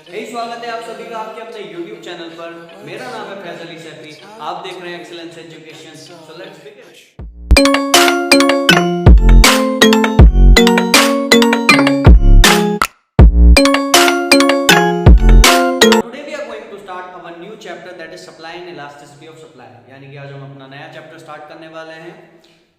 स्वागत है आप सभी का आपके अपने YouTube चैनल पर। मेरा नाम है फैजल अली सैफी। आप देख रहे हैं Excellence Education. So let's begin. Today we are going to start our new chapter that is supply and elasticity of supply. यानी कि आज हम अपना नया चैप्टर स्टार्ट करने वाले हैं,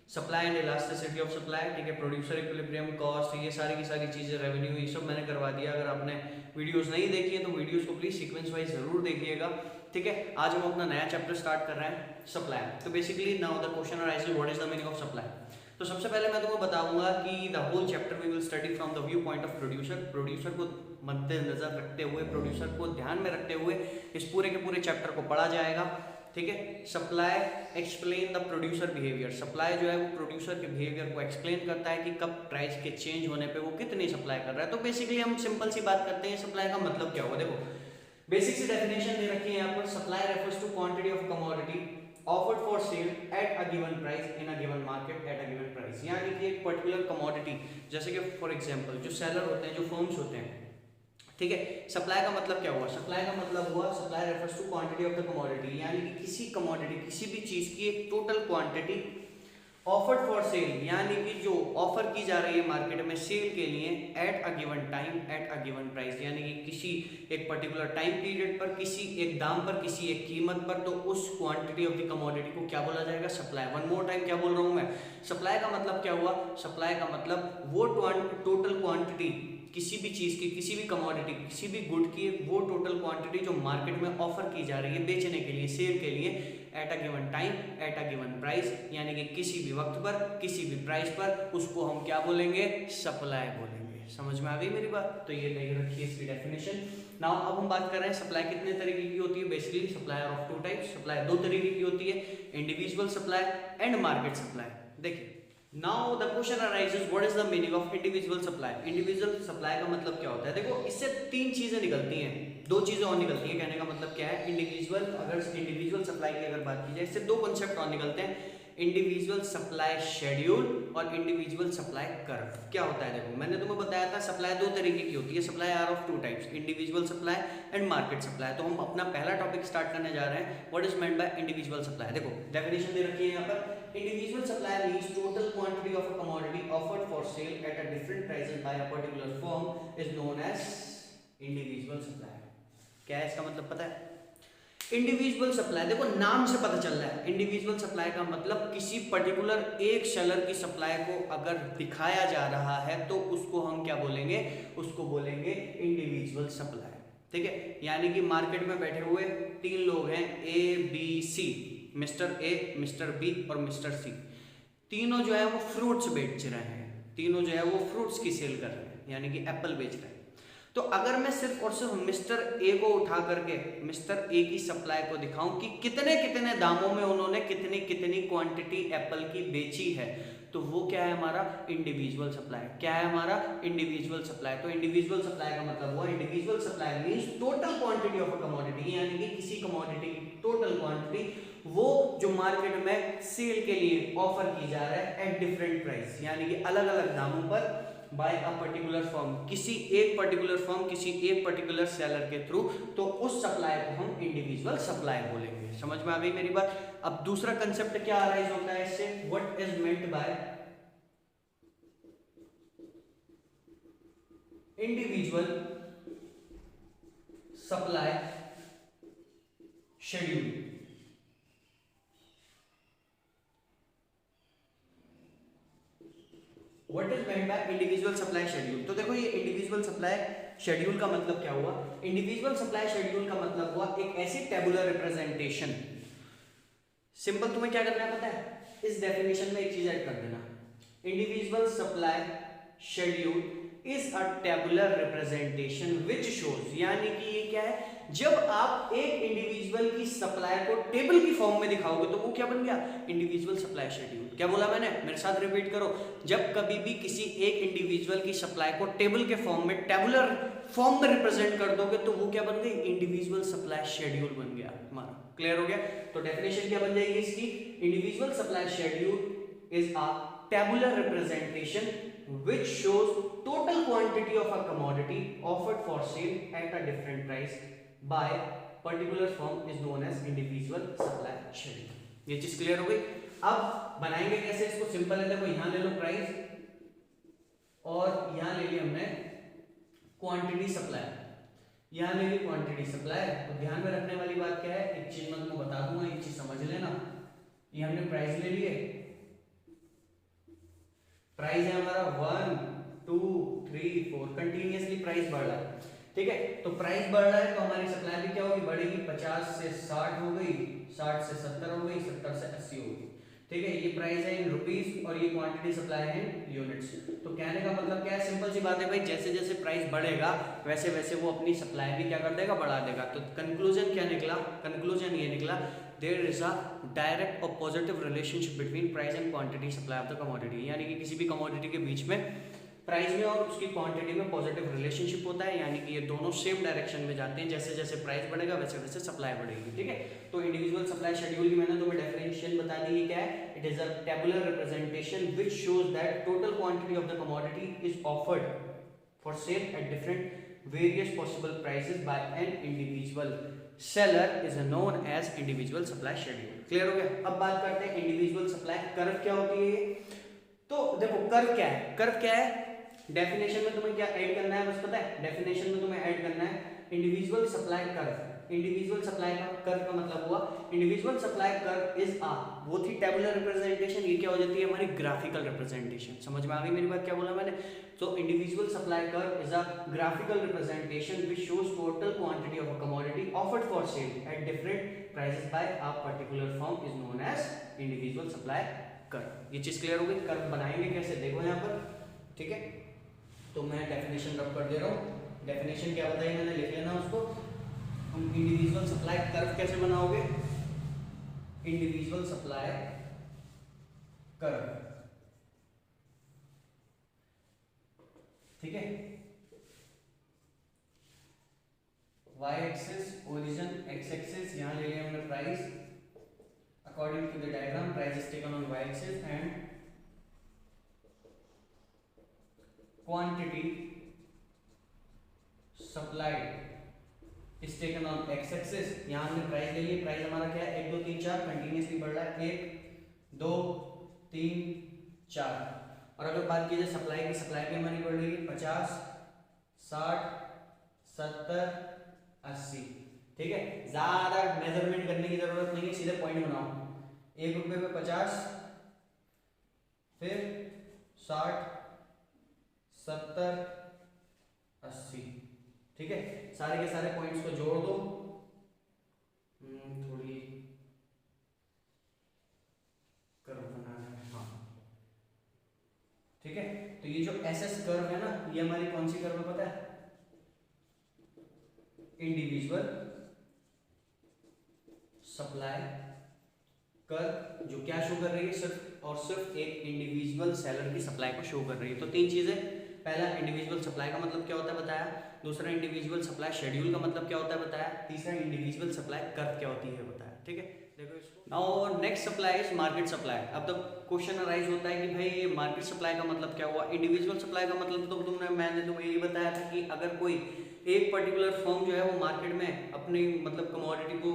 supply and elasticity of supply. ठीक है, प्रोड्यूसर इक्विलिब्रियम, कॉस्ट, ये सारी की सारी चीज़ें, रेवेन्यू, ये सब मैंने करवा दिया। अगर आपने वीडियोस नहीं देखी है तो वीडियोस को प्लीज सीक्वेंस वाइज जरूर देखिएगा। ठीक है, आज हम अपना नया चैप्टर स्टार्ट कर रहे हैं, सप्लाई। तो basically now the question arises, what is the meaning of supply. तो सबसे पहले मैं तुम्हें बताऊंगा कि the whole chapter we will study from the view point of producer. Producer को मद्देनजर रखते हुए, प्रोड्यूसर को ध्यान में रखते हुए इस पूरे के पूरे चैप्टर को पढ़ा जाएगा। ठीक है, supply explain the producer behaviour. Supply जो है वो प्रोड्यूसर के बिहेवियर को एक्सप्लेन करता है कि कब प्राइस के चेंज होने पे वो कितनी सप्लाई कर रहा है। तो बेसिकली हम सिंपल सी बात करते हैं, सप्लाई का मतलब क्या हुआ। देखो बेसिक सी डेफिनेशन दे रखी है यहाँ पर। Supply refers to quantity of commodity offered for sale at a given price in a given market at a given price. यानी कि एक पर्टिकुलर कमोडिटी, जैसे कि फॉर एग्जांपल जो सेलर होते हैं, जो फर्म्स होते हैं, ठीक है। सप्लाई का मतलब क्या हुआ, सप्लाई का मतलब हुआ, supply refers to quantity of the commodity, यानी कि किसी कमोडिटी, किसी भी चीज की एक total quantity offered for sale, यानी कि जो ऑफर की जा रही है मार्केट में सेल के लिए, eight a given time eight a given price, यानी कि किसी एक पर्टिकुलर टाइम पीरियड पर, किसी एक दाम पर, किसी एक कीमत पर। तो उस क्वांटिटी ऑफ द कमोडिटी को क्या बोला जाएगा, सप्लाई। वन मोर टाइम क्या बोल रहा हूं मैं, सप्लाई का मतलब क्या हुआ, सप्लाई का मतलब वो टोटल क्वांटिटी किसी भी चीज की, किसी भी कमोडिटी, किसी भी गुड की, वो टोटल क्वांटिटी जो मार्केट में ऑफर की जा रही है बेचने के लिए, सेल के लिए, eight a given time eight a given price, यानी कि किसी भी वक्त पर, किसी भी प्राइस पर, उसको हम क्या बोलेंगे, सप्लाई बोलेंगे। समझ में आ गई मेरी बात। तो ये नहीं रखी है इसकी डेफिनेशन। नाउ अब हम बात कर रहे हैं सप्लाई कितने तरीके की होती है। Basically supply of two types, supply दो तरीके की होती है, individual supply and market supply. देखिए now the question arises, what is the meaning of individual supply. Individual supply का मतलब क्या होता है। देखो इससे तीन चीजें निकलती हैं, दो चीजें और निकलती हैं। कहने का मतलब क्या है, इंडिविजुअल, अगर इंडिविजुअल सप्लाई की अगर बात की जाए, इससे दो कॉन्सेप्ट और निकलते हैं, इंडिविजुअल सप्लाई शेड्यूल और इंडिविजुअल सप्लाई कर्व। क्या होता है, देखो मैंने तुम्हें बताया था सप्लाई दो तरीके की होती है, supply are of two types, individual supply and market supply. तो हम अपना पहला टॉपिक स्टार्ट करने जा रहे हैं, what is meant by individual supply. देखो डेफिनेशन दे रखी है यहाँ पर, individual supply means total quantity of a commodity offered for sale at a different prices by a particular firm is known as individual supply. क्या है इसका मतलब पता है, इंडिविजुअल सप्लाई, देखो नाम से पता चल रहा है, इंडिविजुअल सप्लाई का मतलब किसी पर्टिकुलर एक सेलर की सप्लाई को अगर दिखाया जा रहा है तो उसको हम क्या बोलेंगे, उसको बोलेंगे इंडिविजुअल सप्लाई। ठीक है, यानी कि मार्केट में बैठे हुए तीन लोग हैं, A B C, mister A, mister B और मिस्टर सी। तीनों जो है वो फ्रूट्स बेच रहे हैं, तीनों जो है वो फ्रूट्स की सेल कर रहे हैं, यानी कि एप्पल बेच रहे हैं। तो अगर मैं सिर्फ और सिर्फ मिस्टर ए को उठा करके मिस्टर ए की सप्लाई को दिखाऊं कि कितने कितने दामों में उन्होंने कितनी कितनी क्वांटिटी एप्पल की बेची है, तो वो क्या है हमारा, इंडिविजुअल सप्लाई। क्या है हमारा, इंडिविजुअल सप्लाई। तो इंडिविजुअल सप्लाई का मतलब हुआ, individual supply means total quantity of a commodity, यानी कि किसी कमोडिटी की टोटल क्वांटिटी, वो जो मार्केट में सेल के लिए ऑफर की जा रहा है एट डिफरेंट प्राइस, यानी कि अलग अलग दामों पर, बाय अ पर्टिकुलर फर्म, किसी एक पर्टिकुलर फर्म, किसी एक पर्टिकुलर सेलर के थ्रू। तो उस सप्लाई को हम इंडिविजुअल सप्लाई बोलेंगे। समझ में आ गई मेरी बात। अब दूसरा कंसेप्ट क्या अराइज होता है इससे, what is meant by individual supply schedule. What is meant by individual supply schedule. तो देखो ये इंडिविजुअल सप्लाई शेड्यूल का मतलब क्या हुआ, इंडिविजुअल सप्लाई शेड्यूल का मतलब हुआ एक ऐसी टेबुलर रिप्रेजेंटेशन। सिंपल तुम्हें क्या करना है पता है, इस डेफिनेशन में एक चीज ऐड कर देना, individual supply schedule is a tabular representation which shows, यानी कि ये क्या है, जब आप एक इंडिविजुअल की सप्लाई को टेबल की फॉर्म में दिखाओगे तो वो क्या बन गया, इंडिविजुअल सप्लाई शेड्यूल। क्या बोला मैंने, मेरे साथ रिपीट करो, जब कभी भी किसी एक इंडिविजुअल की सप्लाई को टेबल के फॉर्म में, टेबुलर फॉर्म में रिप्रेजेंट कर दोगे तो वो क्या बन गई, इंडिविजुअल सप्लाई शेड्यूल बन गया हमारा। क्लियर हो गया। तो डेफिनेशन क्या बन जाएगी इसकी, individual supply schedule is a tabular representation which shows total quantity of a commodity offered for sale at a different price by particular firm is known as individual supply schedule. ये चीज clear हो गई। अब बनाएंगे कैसे इसको, simple है, देखो यहां ले लो प्राइस और यहां ले लिया हमने क्वांटिटी सप्लाई, यहां ले ली क्वांटिटी सप्लाई। तो ध्यान में रखने वाली बात क्या है, एक चीज मैं तुमको बता दूंगा, एक चीज समझ लेना। ये हमने प्राइस ले लिए, प्राइस है हमारा 1 2 3 4, कंटिन्यूअसली प्राइस बढ़ रहा है, ठीक है। तो प्राइस बढ़ रहा है तो हमारी सप्लाई भी क्या होगी, बढ़ेगी। 50 से 60 हो गई, 60 से 70 हो गई, 70 से 80 हो गई, ठीक है। ये प्राइस है इन रुपीस और ये क्वांटिटी सप्लाई है इन यूनिट्स। तो कहने का मतलब क्या है, सिंपल सी बात है भाई, जैसे जैसे प्राइस बढ़ेगा वैसे वैसे वो अपनी सप्लाई भी क्या कर देगा, बढ़ा देगा। तो कंक्लूजन क्या निकला, कंक्लूजन ये निकला, देयर इज अ डायरेक्ट और positive relationship between price and quantity supply of the commodity. यानी कि किसी भी कमोडिटी के बीच में प्राइस में और उसकी क्वांटिटी में पॉजिटिव रिलेशनशिप होता है, यानी कि ये दोनों सेम डायरेक्शन में जाते हैं। जैसे जैसे प्राइस बढ़ेगा वैसे वैसे सप्लाई बढ़ेगी, ठीक है। तो इंडिविजुअल सप्लाई शेड्यूल की मैंने तुम्हें डेफिनेशन बता दी, ये क्या है, it is a tabular representation which shows that total quantity of the commodity is offered for sale at different various possible prices by an individual seller is known as individual supply schedule. Clear हो गया। अब बात करते हैं individual supply curve क्या होती है। तो देखो कर्व क्या है, कर्व क्या है, डेफिनेशन में तुम्हें क्या ऐड करना है, बस पता है, डेफिनेशन में तुम्हें ऐड करना है individual supply curve. Individual supply curve का मतलब हुआ इंडिविजुअल सप्लाई कर्व इज आ, वो थी टेबुलर रिप्रेजेंटेशन, ये क्या हो जाती है हमारी ग्राफिकल रिप्रेजेंटेशन। समझ में आ गई मेरी बात, क्या बोला मैंने। तो individual supply curve is a graphical representation which shows total quantity of a commodity offered for sale at different prices by a particular firm is known as individual supply curve. ये चीज क्लियर हो गई। Curve बनाएंगे कैसे, देखो यहाँ पर, ठीक है। तो मैं डेफिनेशन रब कर दे रहा हूँ, डेफिनेशन क्या बताई मैंने, लिख लेना उसको। तुम इंडिविजुअल सप्लाई कर्व कैसे बनाओगे, इंडिविजुअल सप्लाई कर्व, ठीक है। y axis origin, x axis यहां ले लिया हमने price, according to the diagram price is taken on y axis and quantity supplied is taken on x axis। यहां हमने प्राइस ले ली, प्राइस हमारा क्या है 1 2 3 4, कंटिन्यूअसली बढ़ रहा है, 1 2 3 4। और अगर बात की जाए सप्लाई की, सप्लाई भी हमारी बढ़ रही है 50 60 70 80, ठीक है। ज्यादा मेजरमेंट करने की जरूरत नहीं है, सीधे पॉइंट बनाओ। 1 रुपए पे 50, फिर 60 70 80, ठीक है। सारे के सारे पॉइंट्स को जोड़ दो, थोड़ी कर्व बनाना है, हाँ, ठीक है। तो ये जो एसएस कर्व है ना, ये हमारी कौन सी कर्व है पता है, इंडिविजुअल सप्लाई कर्व, जो क्या शो कर रही है, सिर्फ और सिर्फ एक इंडिविजुअल सेलर की सप्लाई को शो कर रही है। तो तीन चीजें, पहला इंडिविजुअल सप्लाई का मतलब क्या होता है बताया, दूसरा इंडिविजुअल सप्लाई शेड्यूल का मतलब क्या होता है बताया, तीसरा इंडिविजुअल सप्लाई कर्व क्या होती है बताया, ठीक है। देखो इसको now next supply is market supply. अब तो क्वेश्चन अराइज होता है कि भाई ये मार्केट सप्लाई का मतलब क्या हुआ। इंडिविजुअल सप्लाई का मतलब तो मैंने तुम्हें ये बताया था कि अगर कोई एक पर्टिकुलर फर्म जो है वो मार्केट में अपनी मतलब कमोडिटी को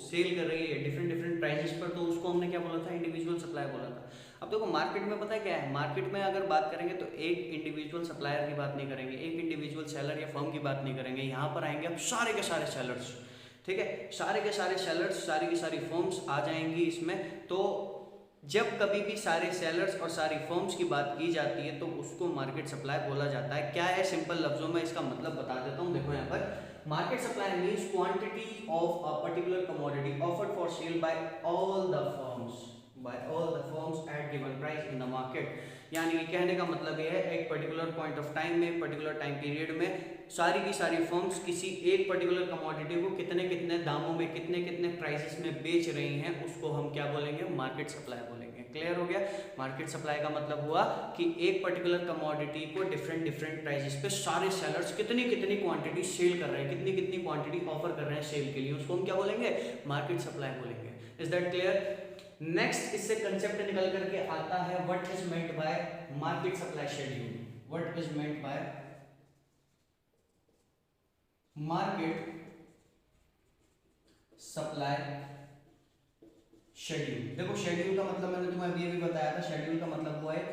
सेल कर रही है डिफरेंट डिफरेंट प्राइसेस पर, तो उसको हमने क्या बोला था, इंडिविजुअल सप्लाई बोला था। अब देखो मार्केट में पता है क्या है, मार्केट में अगर बात करेंगे तो एक इंडिविजुअल सप्लायर की बात नहीं करेंगे, एक इंडिविजुअल सेलर या फर्म की बात नहीं करेंगे, यहाँ पर आएंगे अब सारे के सारे सेलर्स, ठीक है। सारे के सारे सेलर्स, सारी की सारी फर्म्स आ जाएंगी इसमें। तो जब कभी भी सारे सेलर्स और सारी फर्म्स की बात की जाती है तो उसको मार्केट सप्लाई बोला जाता है। क्या है, सिंपल लफ्जों में इसका मतलब बता देता हूँ। देखो यहाँ पर market supply means quantity of a particular commodity offered for sale by all the firms at given price in the market. यानी कि कहने का मतलब यह है एक पर्टिकुलर पॉइंट ऑफ टाइम में, पर्टिकुलर टाइम पीरियड में सारी की सारी फर्म्स किसी एक पर्टिकुलर कमोडिटी को कितने कितने दामों में, कितने कितने प्राइसेस में बेच रही हैं, उसको हम क्या बोलेंगे, मार्केट सप्लाई बोलेंगे। क्लियर हो गया। मार्केट सप्लाई का मतलब हुआ कि एक पर्टिकुलर कमोडिटी को डिफरेंट डिफरेंट प्राइसेस पे सारे सेलर्स कितनी कितनी क्वांटिटी सेल कर रहे हैं, कितनी कितनी क्वांटिटी ऑफर कर रहे हैं सेल के लिए, उसको हम क्या बोलेंगे, मार्केट सप्लाई बोलेंगे। Is that clear. नेक्स्ट इससे कंसेप्ट निकल करके आता है what is meant bye market supply schedule. What is meant bye market supply schedule. देखो शेड्यूल का मतलब मैंने तुम्हें अभी भी बताया था, शेड्यूल का मतलब हुआ है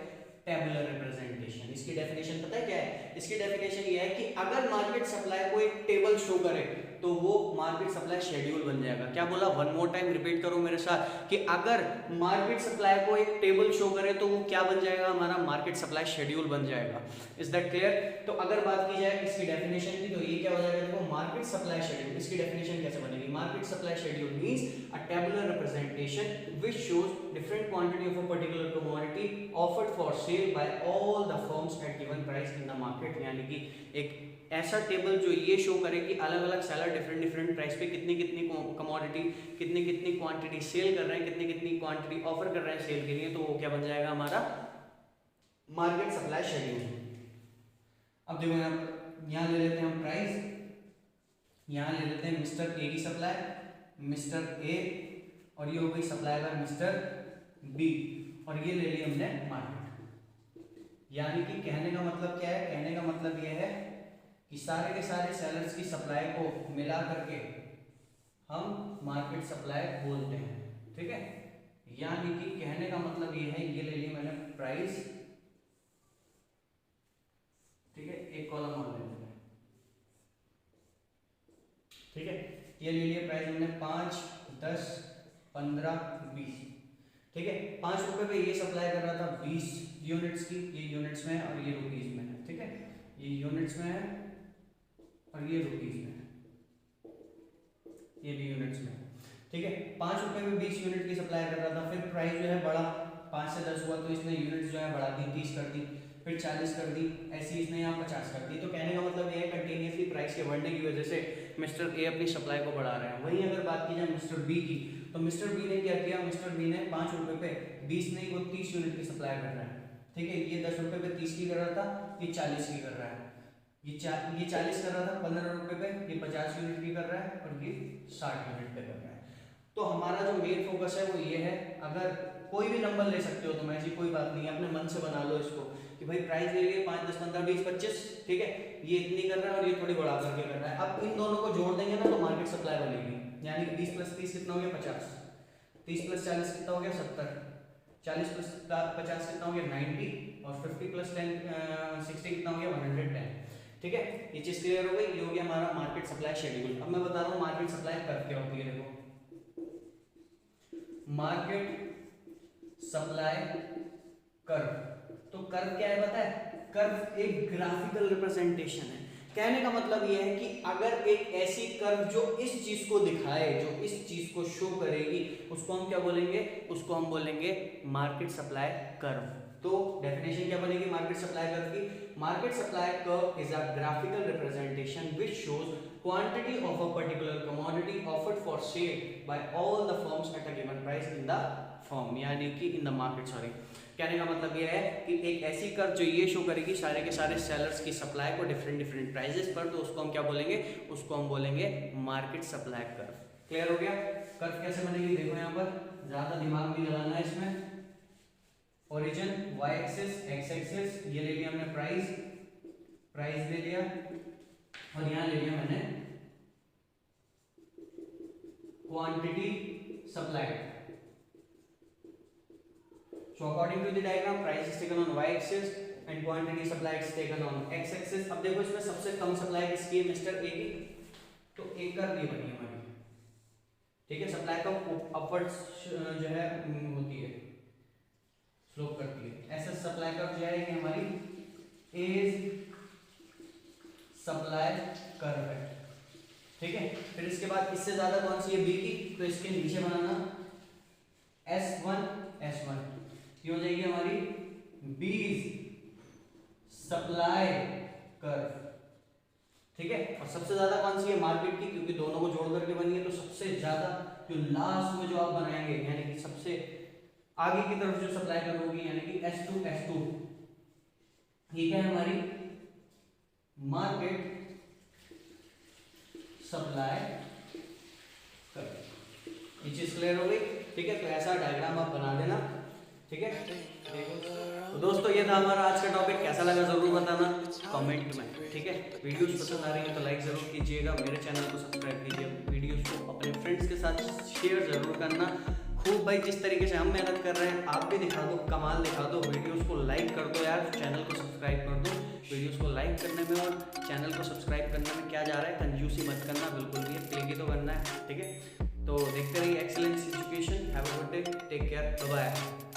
टेबुलर रिप्रेजेंटेशन। इसकी डेफिनेशन पता है क्या है? इसकी डेफिनेशन ये है कि अगर मार्केट सप्लाई को एक टेबल शो करे तो वो मार्केट सप्लाई शेड्यूल बन जाएगा। क्या बोला? वन मोर टाइम रिपीट करो मेरे साथ कि अगर मार्केट सप्लाई को एक टेबल शो करे तो वो क्या बन जाएगा? हमारा मार्केट सप्लाई शेड्यूल बन जाएगा। Is that clear? तो अगर बात की जाए इसकी डेफिनेशन की तो ये क्या हो जाएगा? देखो मार्केट सप्लाई शेड्यूल, इसकी डेफिनेशन कैसे बनेगी? Market supply schedule means a tabular representation which shows different quantity of a particular commodity offered for sale by all the firms at given price in the market. यानी कि एक ऐसा table जो ये show करे कि अलग अलग सेलर डिफरेंट डिफरेंट प्राइस पे कितनी कितनी कमोडिटी, कितनी कितनी क्वांटिटी सेल कर रहे हैं, कितनी कितनी क्वांटिटी ऑफर कर रहे हैं सेल के लिए, तो वो क्या बन जाएगा? हमारा मार्केट सप्लाई शेड्यूल। अब देखो यहाँ ले लेते हैं हम प्राइस, यहाँ ले लेते हैं मिस्टर ए की सप्लाई, मिस्टर ए, और ये हो गई सप्लाई बाय मिस्टर बी, और ये ले लिया हमने मार्केट। यानी कि कहने का मतलब क्या है? कहने का मतलब ये है कि सारे के सारे सेलर्स की सप्लाई को मिला करके हम मार्केट सप्लाई बोलते हैं। ठीक है, यानी कि कहने का मतलब ये है, ये ले लिया मैंने प्राइस, ठीक है, एक कॉलम और ले लेते हैं। ठीक है, ये ले लिया प्राइस हमने 5, 10, 15, 20। ठीक है, 5 रुपए पे ये सप्लाई कर रहा था 20 यूनिट्स की, ये यूनिट्स में है और ये रुपीज में है। ठीक है, ये यूनिट्स में है और ये रुपीज में है, ये भी यूनिट्स में है। ठीक है, 5 रुपए में 20 यूनिट की सप्लाई कर रहा था। फिर प्राइस जो है बढ़ा, 5 से 10 हुआ तो इसने यूनिट्स जो है बढ़ा दी, 30 कर दी, फिर 40 कर दी, ऐसे इसने यहाँ 50 कर दी। तो कहने का मतलब ये है कंटिन्यूसली प्राइस के बढ़ने की वजह से मिस्टर ए अपनी सप्लाई को बढ़ा रहे हैं। वहीं अगर बात की जाए मिस्टर बी की, तो मिस्टर बी ने क्या किया? मिस्टर बी ने 5 रुपए पे 20 नहीं, वो 30 यूनिट की सप्लाई कर रहा है। ठीक है, ये 10 रुपए पे 30 की कर रहा था, ये 40 की कर रहा है। ये 40 कर रहा था 15 रुपए पे, ये 50 यूनिट की कर रहा है और ये 60 यूनिट पे कर रहा है। तो हमारा जो मेन फोकस है वो ये है, अगर कोई भी नंबर ले सकते हो तुम, ऐसी कोई बात नहीं है, अपने मन से बना लो इसको कि भाई प्राइस ले लिए 5, 10, 15, 20, 25। ठीक है, ये इतनी कर रहा है और ये थोड़ी बढ़ा करके कर रहा है। अब इन दोनों को जोड़ देंगे ना तो मार्केट सप्लाई बनेगी। यानी कि 20 + 30 कितना हो गया? 50। 30 + 40 कितना हो गया? 70। 40 + 50 कितना हो गया? 90। और 50 + 10 60 कितना हो गया? 110। ठीक है, ये चीज क्लियर हो गई। ये हो गया हमारा मार्केट सप्लाई शेड्यूल। अब मैं बता रहा हूँ मार्केट सप्लाई कर्व क्या होती है। देखो मार्केट सप्लाई कर्व, तो कर्व क्या है पता है? कर्व एक ग्राफिकल रिप्रेजेंटेशन है। कहने का मतलब यह है कि अगर एक ऐसी कर्व जो इस चीज को दिखाए, जो इस चीज को शो करेगी, उसको हम क्या बोलेंगे? उसको हम बोलेंगे मार्केट सप्लाई कर्व। तो डेफिनेशन क्या बनेगी मार्केट सप्लाई कर्व की? Market supply curve is a graphical representation which shows quantity of a particular commodity offered for sale by all the firms at a given price in the firm, यानी कि in the market, sorry. कहने का मतलब यह है कि एक ऐसी कर्व जो ये शो करेगी सारे के सारे सेलर्स की सप्लाई को डिफरेंट डिफरेंट प्राइसेस पर, तो उसको हम क्या बोलेंगे? उसको हम बोलेंगे मार्केट सप्लाई कर्व। क्लियर हो गया? कर्व कैसे बनेगी देखो, यहाँ पर ज्यादा दिमाग भी लगाना है इसमें। Origin y axis, x axis, ये ले लिया हमने प्राइस, प्राइस ले लिया, और यहां ले लिया मैंने quantity supplied. So according to the diagram, price is taken on y axis and quantity supplied is taken on x axis। अब देखो इसमें सबसे कम सप्लाई किसकी है? मिस्टर ए की। तो एक कर्व ये बनी हमारी। ठीक है, सप्लाई का अपवर्ड्स जो है होती है, स्लोप करती है। ऐसा सप्लाई कर्व जो है ये हमारी एज सप्लाई कर्व है। ठीक है, फिर इसके बाद इससे ज्यादा कौन सी है? बी की। तो इसके नीचे बनाना S1 S1, ये हो जाएगी हमारी बीज सप्लाई कर्व। ठीक है, और सबसे ज्यादा कौन सी है? मार्केट की, क्योंकि दोनों को जोड़ करके बनी है। तो सबसे ज्यादा जो लास्ट में जो आप बनाएंगे, यानी कि सबसे आगे की तरफ जो सप्लाई कर्व होगी, यानी कि S2 S2, ये क्या है हमारी? Market supply curve. ये चीज क्लियर हो गई? ठीक है, तो ऐसा डायग्राम आप बना देना। ठीक है, तो दोस्तों ये था हमारा आज का टॉपिक, कैसा लगा जरूर बताना कमेंट में, ठीक है। वीडियोस पसंद आ रही है तो लाइक जरूर कीजिएगा, मेरे चैनल को सब्सक्राइब कीजिए, वीडियोस को अपने फ्रेंड्स के साथ शेयर जरूर करना खूब भाई। जिस तरीके से हम मेहनत कर रहे हैं आप भी दिखा दो, कमाल दिखा दो। वीडियोस को लाइक कर दो यार, चैनल को सब्सक्राइब कर दो। वीडियोस को लाइक करने में और चैनल को सब्सक्राइब करने में क्या जा रहा है, कंजूसी मत करना बिल्कुल भी, क्लिक ही तो करना है, ठीक है। तो देखते रहिए Excellence Education. Have a good day, take care, bye bye.